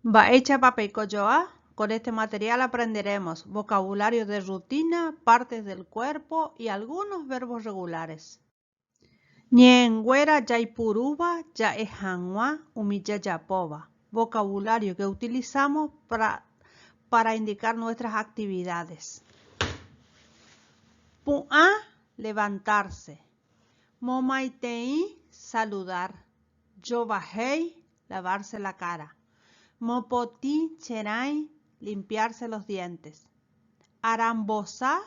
Baecha papeicoyoa. Con este material aprenderemos vocabulario de rutina, partes del cuerpo y algunos verbos regulares. Ñenguera yaipuruba ya ejanwa umilla yapova. Vocabulario que utilizamos para indicar nuestras actividades. Pu'a, levantarse. Momaitei, saludar. Yobajei, lavarse la cara. Mopoti cherai, limpiarse los dientes. Arambosa,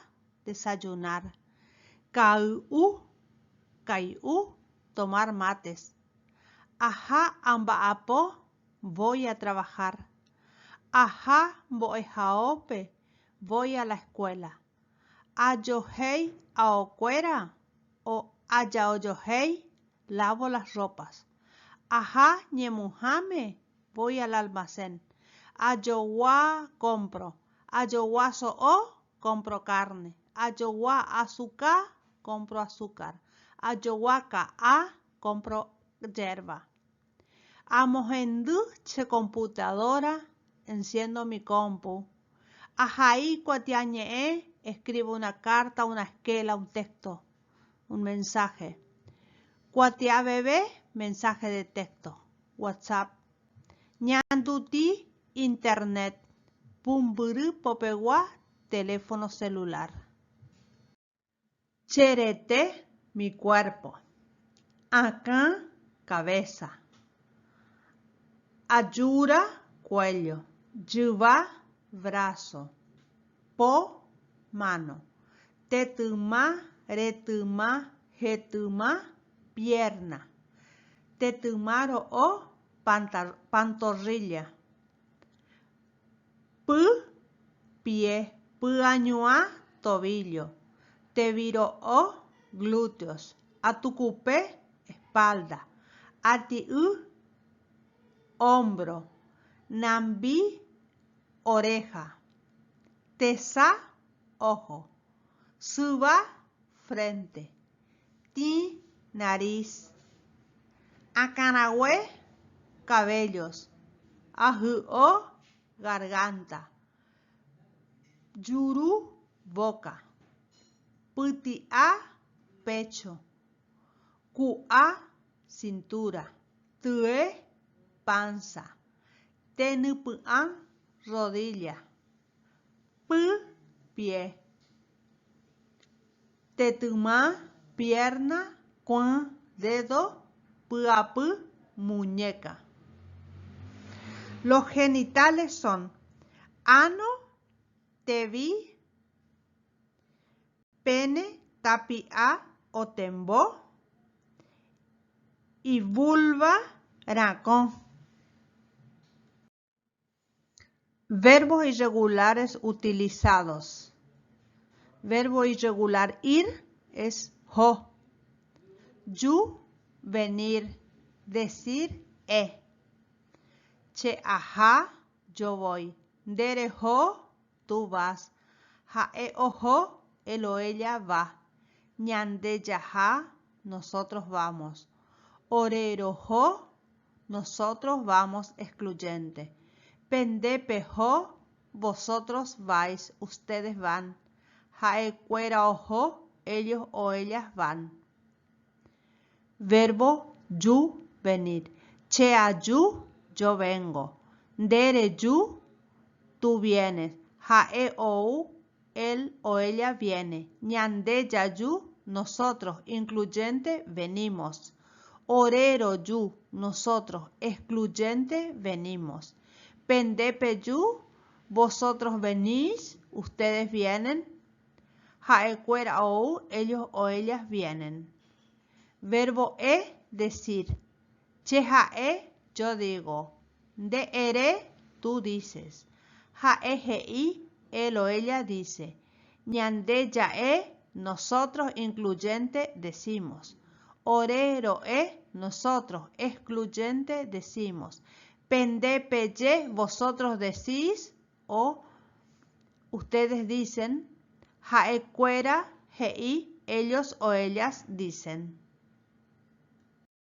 desayunar. Kai'u, tomar mates. Aja ambaapo, voy a trabajar. Aja boejaope, voy a la escuela. Ayohei aocuera o ayaoyohei, lavo las ropas. Aja ñemujame, voy al almacén. Ayowa compro. Ayowa so'o, compro carne. Ayowa azúcar, compro azúcar. Ayowa ka'a, compro hierba. Amojendu che computadora, enciendo mi compu. Ajai cuatiañe'e, escribo una carta, una esquela, un texto, un mensaje. Cuatia bebé, mensaje de texto, WhatsApp. Ñanduti, internet. Pumburu popegua, teléfono celular. Cherete, mi cuerpo. Acá, cabeza. Ayura, cuello. Yuva, brazo. Po, mano. Tetuma, retuma, jetuma, pierna. Tetumaro o pantorrilla. Pie. Puañua, tobillo. Teviro o glúteos. Atucupé, espalda. Atiu, hombro. Nambi, oreja. Tesa, ojo. Suba, frente. Ti, nariz. Acanagüe, cabellos. Ajuo, garganta. Yuru, boca. Putia, pecho. Cu'a, cintura. Tue, panza. Tenupuan, rodilla. Pie. Tetuma, pierna. Cuan, dedo. Puapu, muñeca. Los genitales son ano, tevi, pene, tapia o tembó y vulva, racón. Verbos irregulares utilizados. Verbo irregular ir es jo. Yu, venir. Decir, Che ajá, yo voy. Dere jo, tú vas. Jae ojo, él o ella va. Ñande yaja, nosotros vamos. Orero jo, nosotros vamos, excluyente. Pendepe jo, vosotros vais, ustedes van. Jae cuera ojo, ellos o ellas van. Verbo yu, venir. Chea yu, yo vengo. Dere yu, tú vienes. Jae ou, él o ella viene. Ñande yayu, nosotros, incluyente, venimos. Orero yu, nosotros, excluyente, venimos. Pendepe yu, vosotros venís, ustedes vienen. Jae cuera ou, ellos o ellas vienen. Verbo decir. Chejae, yo digo. De ere, tú dices. Jaejei, él o ella dice. Ñande yae, nosotros, incluyente, decimos. Orero nosotros, excluyente, decimos. Pendepeye, vosotros decís o ustedes dicen. Jaecuera, hei, ellos o ellas dicen.